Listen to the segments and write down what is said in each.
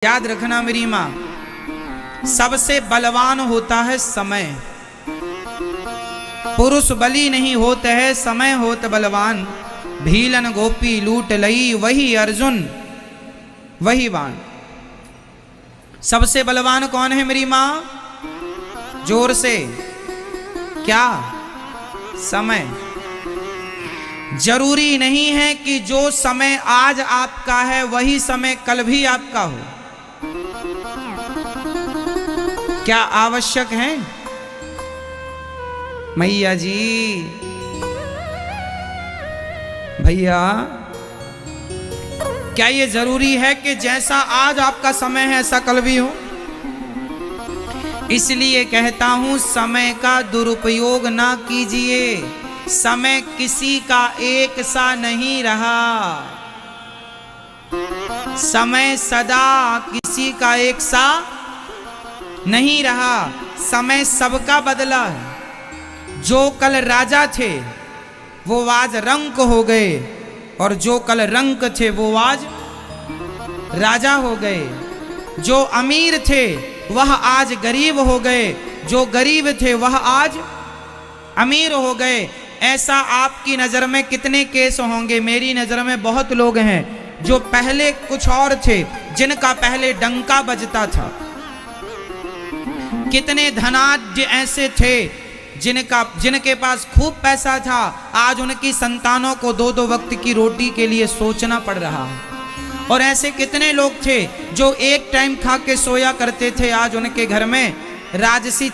याद रखना मेरी माँ, सबसे बलवान होता है समय। पुरुष बली नहीं होते है, समय होत बलवान। भीलन गोपी लूट लई, वही अर्जुन वही बाण। सबसे बलवान कौन है मेरी माँ? जोर से क्या? समय। जरूरी नहीं है कि जो समय आज आपका है वही समय कल भी आपका हो। क्या आवश्यक है मैया जी? भैया, क्या ये जरूरी है कि जैसा आज आपका समय है ऐसा कल भी हो? इसलिए कहता हूं, समय का दुरुपयोग ना कीजिए। समय किसी का एक सा नहीं रहा। समय सदा किसी का एक सा नहीं रहा। समय सबका बदला है। जो कल राजा थे वो आज रंक हो गए, और जो कल रंक थे वो आज राजा हो गए। जो अमीर थे वह आज गरीब हो गए, जो गरीब थे वह आज अमीर हो गए। ऐसा आपकी नजर में कितने केस होंगे? मेरी नजर में बहुत लोग हैं जो पहले कुछ और थे, जिनका पहले डंका बजता था। कितने धनाढ्य ऐसे थे जिनके पास खूब पैसा था, आज उनकी संतानों को दो दो वक्त की रोटी के लिए सोचना पड़ रहा है। और ऐसे कितने लोग थे जो एक टाइम खा के सोया करते थे, आज उनके घर में राजसी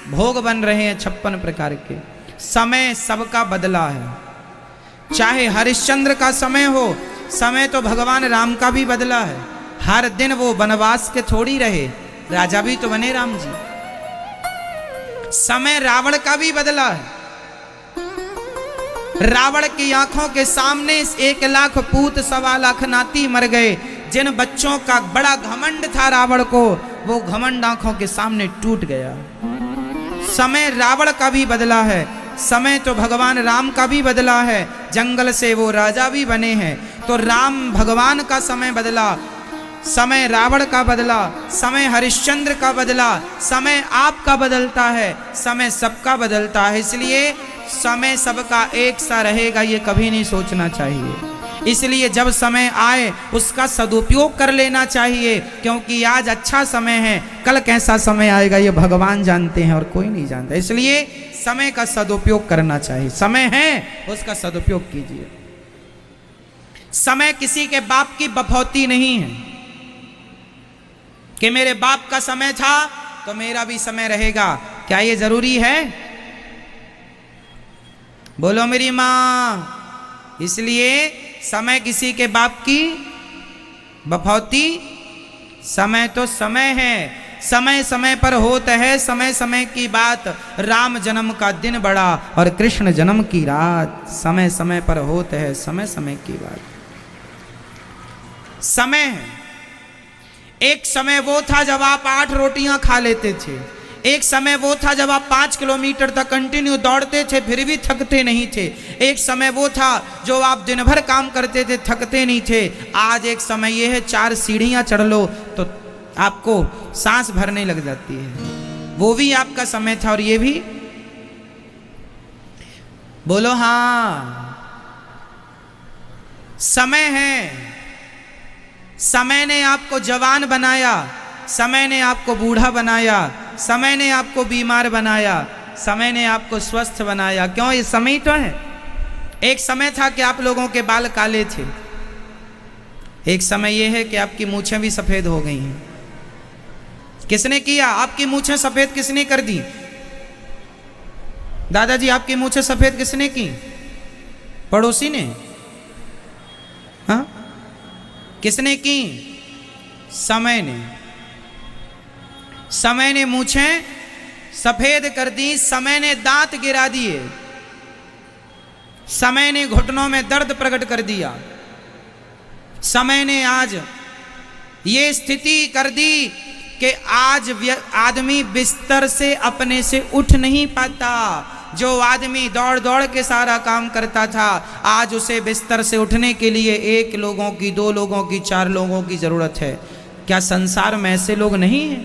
भोग बन रहे हैं 56 प्रकार के। समय सबका बदला है। चाहे हरिश्चंद्र का समय हो, समय तो भगवान राम का भी बदला है। हर दिन वो वनवास के थोड़ी रहे, राजा भी तो बने राम जी। समय रावण का भी बदला है। रावण की आंखों के सामने 1 लाख पूत 1.25 लाख नाती मर गए। जिन बच्चों का बड़ा घमंड था रावण को, वो घमंड आंखों के सामने टूट गया। समय रावण का भी बदला है। समय तो भगवान राम का भी बदला है। जंगल से वो राजा भी बने हैं। तो राम भगवान का समय बदला, समय रावण का बदला, समय हरिश्चंद्र का बदला। समय आपका बदलता है, समय सबका बदलता है। इसलिए समय सबका एक सा रहेगा ये कभी नहीं सोचना चाहिए। इसलिए जब समय आए उसका सदुपयोग कर लेना चाहिए, क्योंकि आज अच्छा समय है, कल कैसा समय आएगा ये भगवान जानते हैं और कोई नहीं जानता। इसलिए समय का सदुपयोग करना चाहिए। समय है उसका सदुपयोग कीजिए। समय किसी के बाप की बफौती नहीं है कि मेरे बाप का समय था तो मेरा भी समय रहेगा। क्या ये जरूरी है? बोलो मेरी मां। इसलिए समय किसी के बाप की बफौती, समय तो समय है। समय समय पर होता है समय समय की बात। राम जन्म का दिन बड़ा और कृष्ण जन्म की रात। समय समय पर होता है समय समय की बात। समय है। एक समय वो था जब आप 8 रोटियां खा लेते थे। एक समय वो था जब आप 5 किलोमीटर तक कंटिन्यू दौड़ते थे फिर भी थकते नहीं थे। एक समय वो था जो आप दिन भर काम करते थे, थकते नहीं थे। आज एक समय ये है 4 सीढ़ियां चढ़ लो तो आपको सांस भरने लग जाती है। वो भी आपका समय था और ये भी। बोलो हाँ। समय है। समय ने आपको जवान बनाया, समय ने आपको बूढ़ा बनाया, समय ने आपको बीमार बनाया, समय ने आपको स्वस्थ बनाया। क्यों? ये समय तो है। एक समय था कि आप लोगों के बाल काले थे। एक समय यह है कि आपकी मूछें भी सफेद हो गई हैं। किसने किया? आपकी मूछें सफेद किसने कर दी? दादाजी, आपकी मूछें सफेद किसने की? पड़ोसी ने? हाँ, किसने की? समय ने। समय ने मूछें सफेद कर दी। समय ने दांत गिरा दिए। समय ने घुटनों में दर्द प्रकट कर दिया। समय ने आज ये स्थिति कर दी कि आज आदमी बिस्तर से अपने से उठ नहीं पाता। जो आदमी दौड़ दौड़ के सारा काम करता था, आज उसे बिस्तर से उठने के लिए 1 लोगों की, 2 लोगों की, 4 लोगों की जरूरत है। क्या संसार में ऐसे लोग नहीं हैं?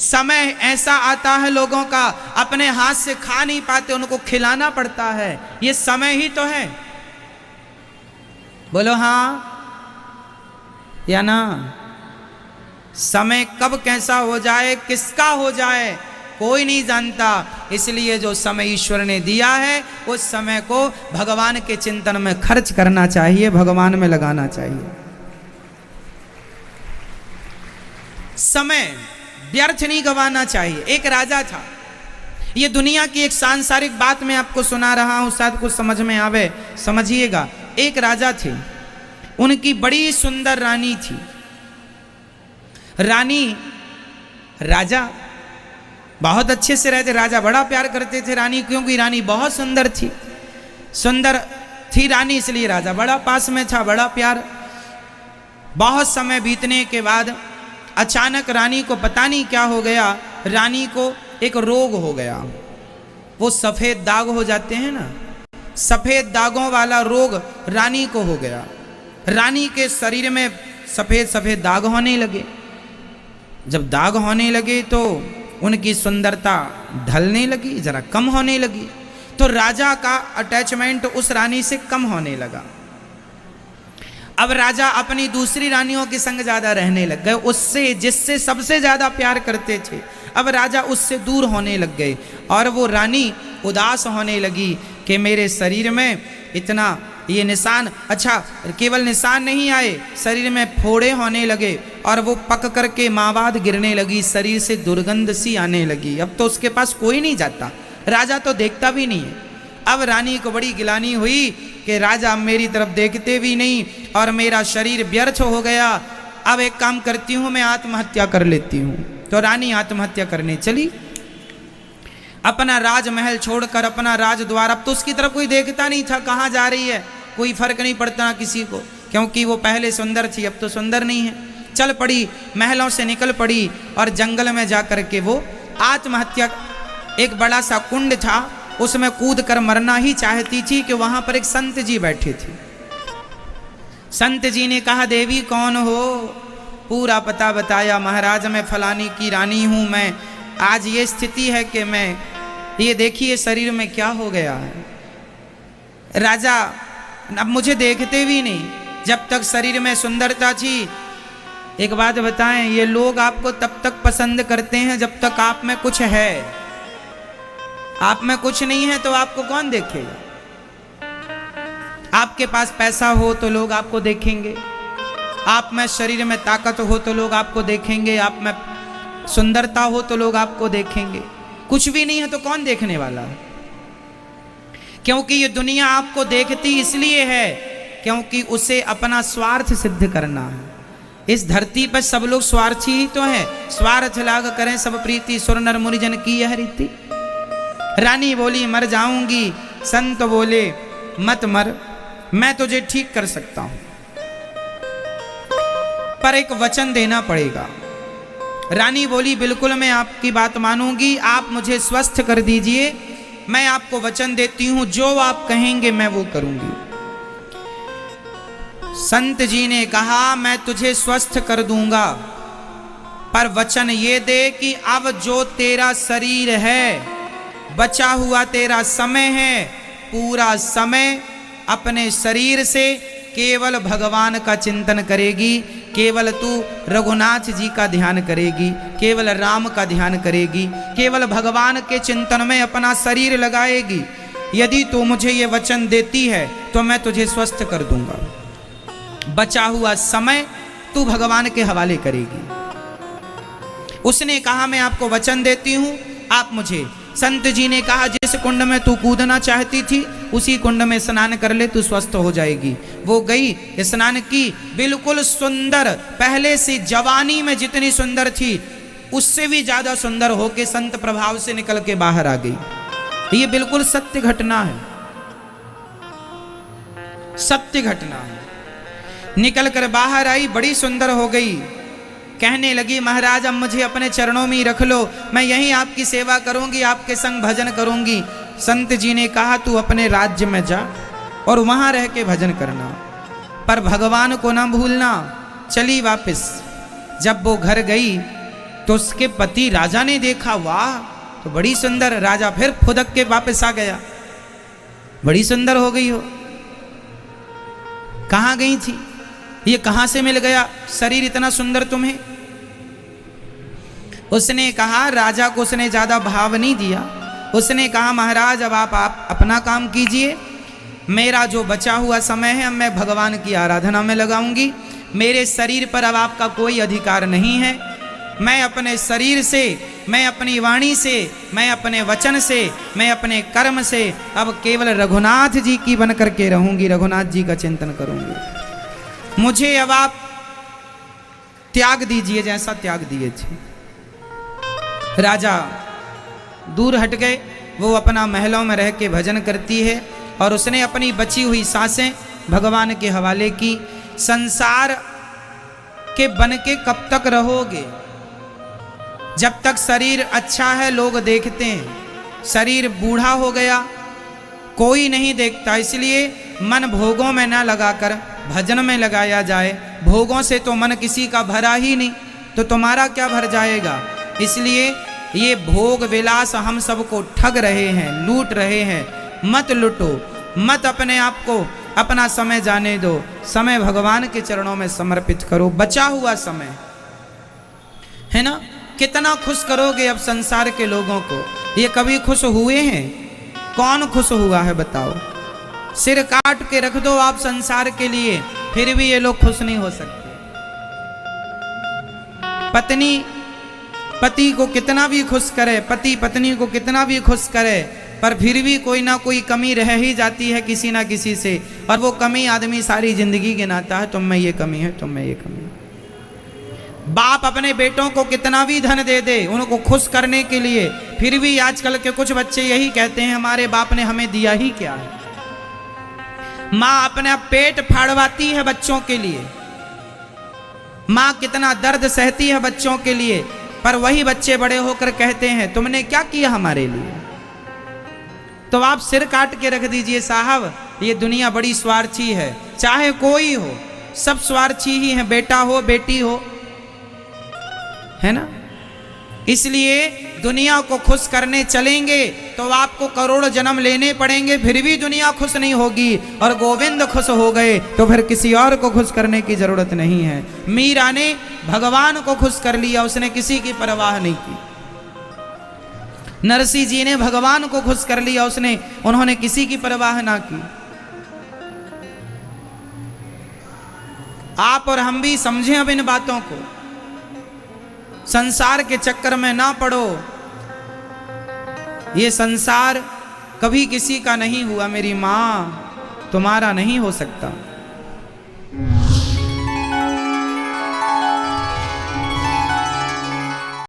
समय ऐसा आता है लोगों का अपने हाथ से खा नहीं पाते, उनको खिलाना पड़ता है। ये समय ही तो है। बोलो हाँ या ना? समय कब कैसा हो जाए, किसका हो जाए, कोई नहीं जानता। इसलिए जो समय ईश्वर ने दिया है उस समय को भगवान के चिंतन में खर्च करना चाहिए, भगवान में लगाना चाहिए। समय व्यर्थ नहीं गंवाना चाहिए। एक राजा था, ये दुनिया की एक सांसारिक बात मैं आपको सुना रहा हूं, शायद कुछ समझ में आवे, समझिएगा। एक राजा थे, उनकी बड़ी सुंदर रानी थी। रानी राजा बहुत अच्छे से रहते, राजा बड़ा प्यार करते थे रानी, क्योंकि रानी बहुत सुंदर थी। सुंदर थी रानी, इसलिए राजा बड़ा पास में था, बड़ा प्यार। बहुत समय बीतने के बाद अचानक रानी को पता नहीं क्या हो गया, रानी को एक रोग हो गया। वो सफेद दाग हो जाते हैं ना, सफेद दागों वाला रोग रानी को हो गया। रानी के शरीर में सफेद सफेद दाग होने लगे। जब दाग होने लगे तो उनकी सुंदरता ढलने लगी, जरा कम होने लगी। तो राजा का अटैचमेंट उस रानी से कम होने लगा। अब राजा अपनी दूसरी रानियों के संग ज्यादा रहने लग गए, उससे जिससे सबसे ज्यादा प्यार करते थे। अब राजा उससे दूर होने लग गए और वो रानी उदास होने लगी कि मेरे शरीर में इतना ये निशान, अच्छा केवल निशान नहीं आए, शरीर में फोड़े होने लगे और वो पक करके मावाद गिरने लगी, शरीर से दुर्गंध सी आने लगी। अब तो उसके पास कोई नहीं जाता, राजा तो देखता भी नहीं है। अब रानी को बड़ी गिलानी हुई कि राजा मेरी तरफ देखते भी नहीं और मेरा शरीर व्यर्थ हो गया। अब एक काम करती हूँ, मैं आत्महत्या कर लेती हूँ। तो रानी आत्महत्या करने चली, अपना राजमहल छोड़कर, अपना राजद्वार। अब तो उसकी तरफ कोई देखता नहीं था, कहाँ जा रही है, कोई फर्क नहीं पड़ता किसी को, क्योंकि वो पहले सुंदर थी, अब तो सुंदर नहीं है। चल पड़ी, महलों से निकल पड़ी और जंगल में जा कर के वो आत्महत्या, एक बड़ा सा कुंड था उसमें कूद कर मरना ही चाहती थी कि वहां पर एक संत जी बैठे थे। संत जी ने कहा, देवी कौन हो? पूरा पता बताया, महाराज मैं फलानी की रानी हूं, मैं आज ये स्थिति है कि मैं, ये देखिए शरीर में क्या हो गया है। राजा अब मुझे देखते भी नहीं, जब तक शरीर में सुंदरता थी। एक बात बताएं, ये लोग आपको तब तक पसंद करते हैं जब तक आप में कुछ है। आप में कुछ नहीं है तो आपको कौन देखेगा? आपके पास पैसा हो तो लोग आपको देखेंगे, आप में शरीर में ताकत हो तो लोग आपको देखेंगे, आप में सुंदरता हो तो लोग आपको देखेंगे। कुछ भी नहीं है तो कौन देखने वाला है? क्योंकि ये दुनिया आपको देखती इसलिए है क्योंकि उसे अपना स्वार्थ सिद्ध करना है। इस धरती पर सब लोग स्वार्थी ही तो हैं। स्वार्थ लाग करें सब प्रीति, सुर नर मुनि जन की यह रीति। रानी बोली मर जाऊंगी, संत बोले मत मर, मैं तुझे ठीक कर सकता हूं, पर एक वचन देना पड़ेगा। रानी बोली बिल्कुल मैं आपकी बात मानूंगी, आप मुझे स्वस्थ कर दीजिए, मैं आपको वचन देती हूं जो आप कहेंगे मैं वो करूंगी। संत जी ने कहा मैं तुझे स्वस्थ कर दूंगा, पर वचन ये दे कि अब जो तेरा शरीर है, बचा हुआ तेरा समय है, पूरा समय अपने शरीर से केवल भगवान का चिंतन करेगी, केवल तू रघुनाथ जी का ध्यान करेगी, केवल राम का ध्यान करेगी, केवल भगवान के चिंतन में अपना शरीर लगाएगी। यदि तू मुझे ये वचन देती है तो मैं तुझे स्वस्थ कर दूंगा। बचा हुआ समय तू भगवान के हवाले करेगी। उसने कहा मैं आपको वचन देती हूं, आप मुझे। संत जी ने कहा जिस कुंड में तू कूदना चाहती थी उसी कुंड में स्नान कर ले, तू स्वस्थ हो जाएगी। वो गई, स्नान की, बिल्कुल सुंदर, पहले से जवानी में जितनी सुंदर थी उससे भी ज्यादा सुंदर होके संत प्रभाव से निकल के बाहर आ गई। ये बिल्कुल सत्य घटना है, सत्य घटना है। निकल कर बाहर आई, बड़ी सुंदर हो गई। कहने लगी महाराज अब मुझे अपने चरणों में ही रख लो, मैं यहीं आपकी सेवा करूंगी, आपके संग भजन करूंगी। संत जी ने कहा तू अपने राज्य में जा और वहां रह के भजन करना, पर भगवान को ना भूलना। चली वापस, जब वो घर गई तो उसके पति राजा ने देखा, वाह तो बड़ी सुंदर। राजा फिर फुदक के वापस आ गया, बड़ी सुंदर हो गई हो, कहाँ गई थी, ये कहाँ से मिल गया शरीर इतना सुंदर तुम्हें। उसने कहा, राजा को उसने ज्यादा भाव नहीं दिया। उसने कहा, महाराज अब आप अपना काम कीजिए, मेरा जो बचा हुआ समय है अब मैं भगवान की आराधना में लगाऊंगी। मेरे शरीर पर अब आपका कोई अधिकार नहीं है। मैं अपने शरीर से, मैं अपनी वाणी से, मैं अपने वचन से, मैं अपने कर्म से अब केवल रघुनाथ जी की बन करके रहूंगी, रघुनाथ जी का चिंतन करूंगी। मुझे अब आप त्याग दीजिए जैसा त्याग दिए थे। राजा दूर हट गए, वो अपना महलों में रह के भजन करती है और उसने अपनी बची हुई सांसें भगवान के हवाले की। संसार के बन के कब तक रहोगे? जब तक शरीर अच्छा है लोग देखते हैं, शरीर बूढ़ा हो गया कोई नहीं देखता। इसलिए मन भोगों में ना लगाकर भजन में लगाया जाए। भोगों से तो मन किसी का भरा ही नहीं, तो तुम्हारा क्या भर जाएगा। इसलिए ये भोग विलास हम सबको ठग रहे हैं, लूट रहे हैं। मत लूटो, मत अपने आप को, अपना समय जाने दो। समय भगवान के चरणों में समर्पित करो। बचा हुआ समय है ना, कितना खुश करोगे अब संसार के लोगों को। ये कभी खुश हुए हैं? कौन खुश हुआ है बताओ। सिर काट के रख दो आप संसार के लिए, फिर भी ये लोग खुश नहीं हो सकते। पत्नी पति को कितना भी खुश करे, पति पत्नी को कितना भी खुश करे, पर फिर भी कोई ना कोई कमी रह ही जाती है किसी ना किसी से। और वो कमी आदमी सारी जिंदगी गिनाता है, तुम में ये कमी है, तुम में ये कमी है। बाप अपने बेटों को कितना भी धन दे दे उनको खुश करने के लिए, फिर भी आजकल के कुछ बच्चे यही कहते हैं हमारे बाप ने हमें दिया ही क्या है। माँ अपना पेट फाड़वाती है बच्चों के लिए, माँ कितना दर्द सहती है बच्चों के लिए, पर वही बच्चे बड़े होकर कहते हैं तुमने क्या किया हमारे लिए। तो आप सिर काट के रख दीजिए साहब, ये दुनिया बड़ी स्वार्थी है। चाहे कोई हो, सब स्वार्थी ही है, बेटा हो बेटी हो, है ना। इसलिए दुनिया को खुश करने चलेंगे तो आपको करोड़ जन्म लेने पड़ेंगे, फिर भी दुनिया खुश नहीं होगी। और गोविंद खुश हो गए तो फिर किसी और को खुश करने की जरूरत नहीं है। मीरा ने भगवान को खुश कर लिया, उसने किसी की परवाह नहीं की। नरसिंह जी ने भगवान को खुश कर लिया, उन्होंने किसी की परवाह ना की। आप और हम भी समझें अब इन बातों को, संसार के चक्कर में ना पड़ो। ये संसार कभी किसी का नहीं हुआ मेरी मां, तुम्हारा नहीं हो सकता।